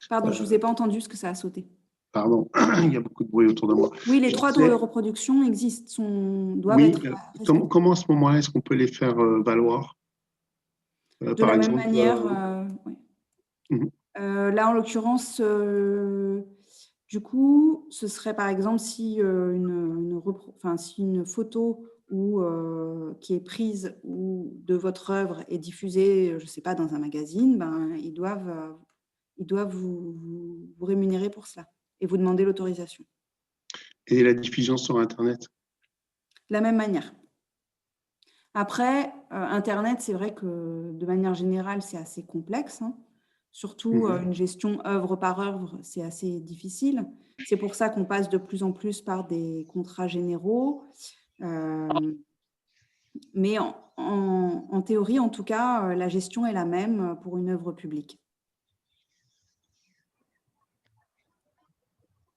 Pardon, je ne vous ai pas entendu ce que ça a sauté. Pardon, il y a beaucoup de bruit autour de moi. Oui, les droits de reproduction existent, doivent être… Comment à ce moment-là, est-ce qu'on peut les faire valoir de la même manière, oui. Là, en l'occurrence, du coup, ce serait par exemple si une photo qui est prise ou de votre œuvre est diffusée, je ne sais pas, dans un magazine, ben, ils doivent vous rémunérer pour cela et vous demander l'autorisation. Et la diffusion sur Internet? De la même manière. Après, Internet, c'est vrai que de manière générale, c'est assez complexe, hein. Surtout une gestion œuvre par œuvre, c'est assez difficile. C'est pour ça qu'on passe de plus en plus par des contrats généraux. Mais en théorie, en tout cas, la gestion est la même pour une œuvre publique.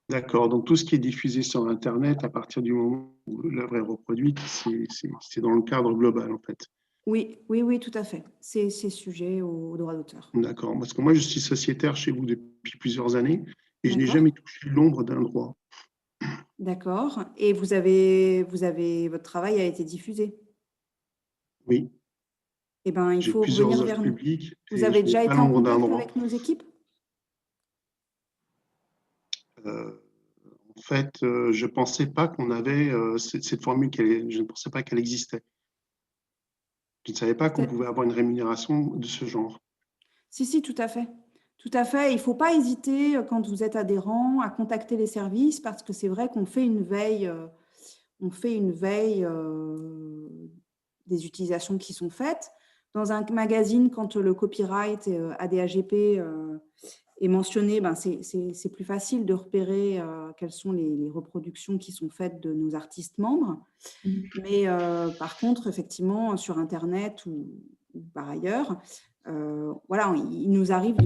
D'accord, donc tout ce qui est diffusé sur Internet, à partir du moment où l'œuvre est reproduite, c'est dans le cadre global, en fait. Oui, oui, oui, tout à fait. C'est sujet au droit d'auteur. D'accord, parce que moi, je suis sociétaire chez vous depuis plusieurs années et je n'ai jamais touché l'ombre d'un droit. D'accord. Et votre travail a été diffusé? Oui. Eh bien, il faut revenir vers nous. Vous avez déjà été en contact avec nos équipes? En fait, je ne pensais pas qu'on avait cette formule, je ne pensais pas qu'elle existait. Je ne savais pas qu'on pouvait avoir une rémunération de ce genre. Si, tout à fait. Tout à fait. Il ne faut pas hésiter, quand vous êtes adhérent, à contacter les services parce que c'est vrai qu'on fait une veille, des utilisations qui sont faites. Dans un magazine, quand le copyright ADAGP est mentionné, ben c'est plus facile de repérer quelles sont les reproductions qui sont faites de nos artistes membres. Mais par contre, effectivement, sur Internet ou par ailleurs, voilà, il nous arrive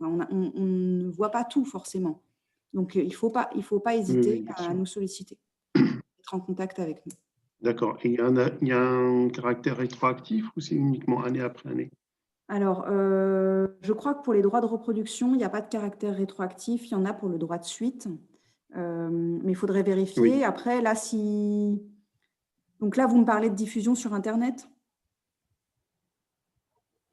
on ne voit pas tout forcément. Donc, il ne faut pas hésiter à nous solliciter, être en contact avec nous. D'accord. Et il y a un caractère rétroactif ou c'est uniquement année après année? Alors, je crois que pour les droits de reproduction, il n'y a pas de caractère rétroactif. Il y en a pour le droit de suite. Mais il faudrait vérifier. Oui. Après, là, donc là, vous me parlez de diffusion sur Internet?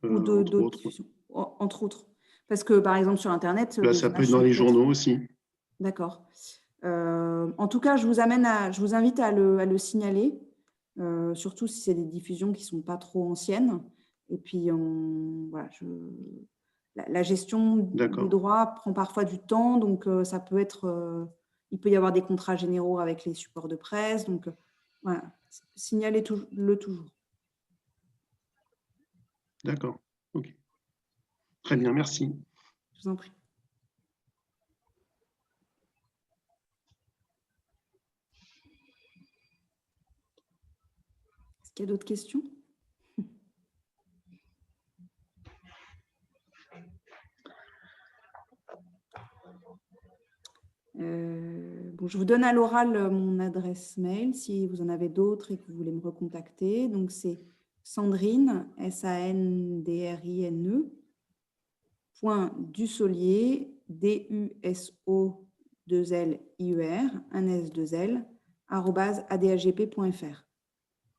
Ou d'autres diffusions, entre autres. Parce que, par exemple, sur Internet… Là, ça peut être dans les journaux aussi. D'accord. En tout cas, je vous invite à le signaler, surtout si c'est des diffusions qui ne sont pas trop anciennes. Et puis, voilà, la gestion des droits prend parfois du temps, donc ça peut être… il peut y avoir des contrats généraux avec les supports de presse. Donc, voilà, signalez-le toujours. D'accord. Ok. Très bien, merci. Je vous en prie. Est-ce qu'il y a d'autres questions? Bon, je vous donne à l'oral mon adresse mail si vous en avez d'autres et que vous voulez me recontacter. Donc, c'est Sandrine, SANDRINE, .dussolier, DUSO2LIER, un S2L, @adagp.fr.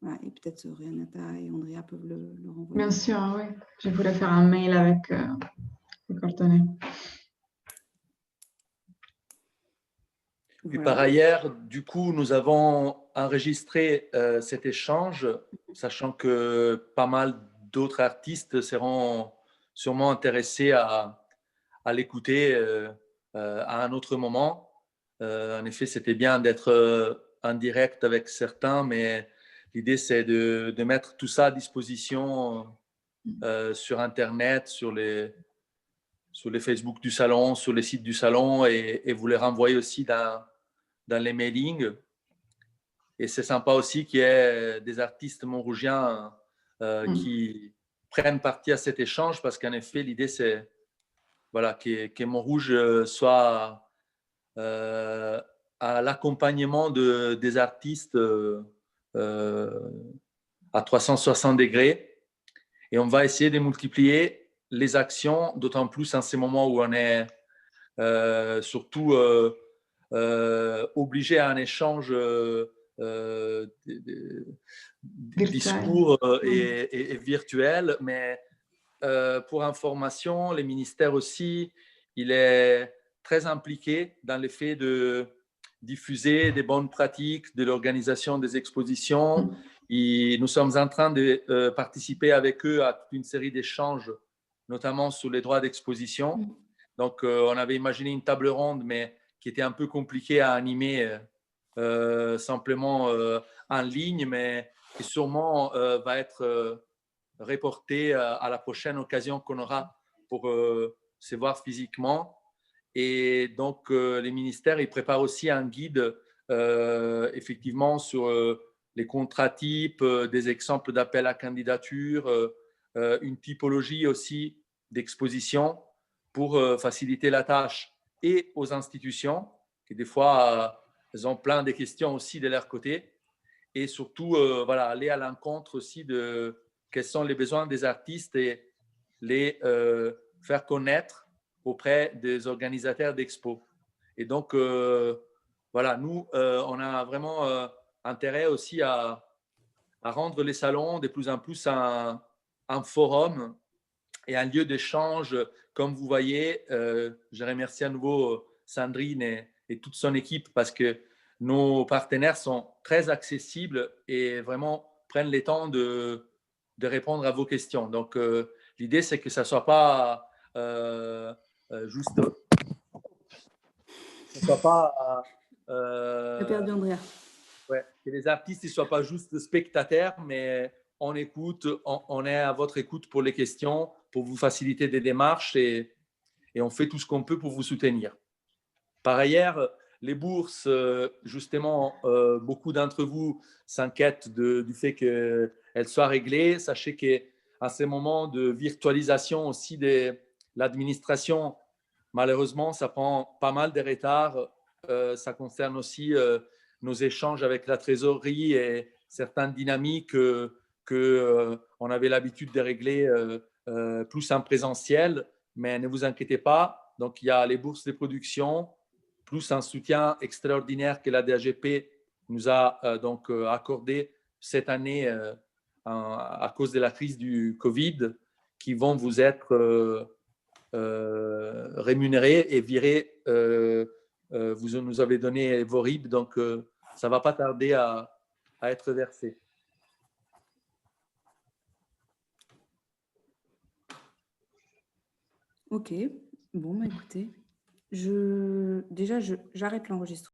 Voilà, et peut-être Renata et Andrea peuvent le renvoyer. Bien sûr, oui. Je voulais faire un mail avec les coordonnées. Et par ailleurs, du coup, nous avons enregistré cet échange, sachant que pas mal d'autres artistes seront sûrement intéressés à l'écouter à un autre moment. En effet, c'était bien d'être en direct avec certains, mais l'idée, c'est de mettre tout ça à disposition sur Internet, sur les Facebook du salon, sur les sites du salon, et vous les renvoyez aussi dans les mailings. Et c'est sympa aussi qu'il y ait des artistes montrougiens qui prennent partie à cet échange, parce qu'en effet, l'idée, c'est voilà, que Montrouge soit à l'accompagnement des artistes à 360 degrés. Et on va essayer de multiplier les actions, d'autant plus en ces moments où on est surtout obligé à un échange discours et virtuel. Mais pour information, les ministères aussi, il est très impliqué dans le fait de diffuser des bonnes pratiques de l'organisation des expositions. Et nous sommes en train de participer avec eux à toute une série d'échanges, notamment sur les droits d'exposition. Donc, on avait imaginé une table ronde, mais qui était un peu compliquée à animer simplement en ligne, mais qui sûrement va être reportée à la prochaine occasion qu'on aura pour se voir physiquement. Et donc, les ministères, ils préparent aussi un guide, effectivement, sur les contrats types, des exemples d'appel à candidature, une typologie aussi d'exposition pour faciliter la tâche et aux institutions, qui des fois, elles ont plein de questions aussi de leur côté, et surtout, voilà, aller à l'encontre aussi de quels sont les besoins des artistes et les faire connaître auprès des organisateurs d'expos. Et donc, voilà, nous, on a vraiment intérêt aussi à rendre les salons de plus en plus un forum et un lieu d'échange. Comme vous voyez, je remercie à nouveau Sandrine et toute son équipe, parce que nos partenaires sont très accessibles et vraiment prennent le temps de répondre à vos questions. Donc, l'idée, c'est que ça ne soit pas juste... Ça soit pas... J'ai perdu Andrea. Ouais, que les artistes ne soient pas juste spectateurs, mais on écoute, on est à votre écoute pour les questions, pour vous faciliter des démarches, et on fait tout ce qu'on peut pour vous soutenir. Par ailleurs, les bourses, justement, beaucoup d'entre vous s'inquiètent du fait qu'elles soient réglées. Sachez qu'à ces moments de virtualisation aussi de l'administration, malheureusement, ça prend pas mal de retard. Ça concerne aussi nos échanges avec la trésorerie et certaines dynamiques qu'on avait l'habitude de régler plus en présentiel. Mais ne vous inquiétez pas. Donc, il y a les bourses de production, plus un soutien extraordinaire que la DAGP nous a donc accordé cette année à cause de la crise du Covid, qui vont vous être rémunérés et virés. Vous nous avez donné vos RIB, donc ça ne va pas tarder à être versé. Ok, bon, bah, écoutez, j'arrête l'enregistrement.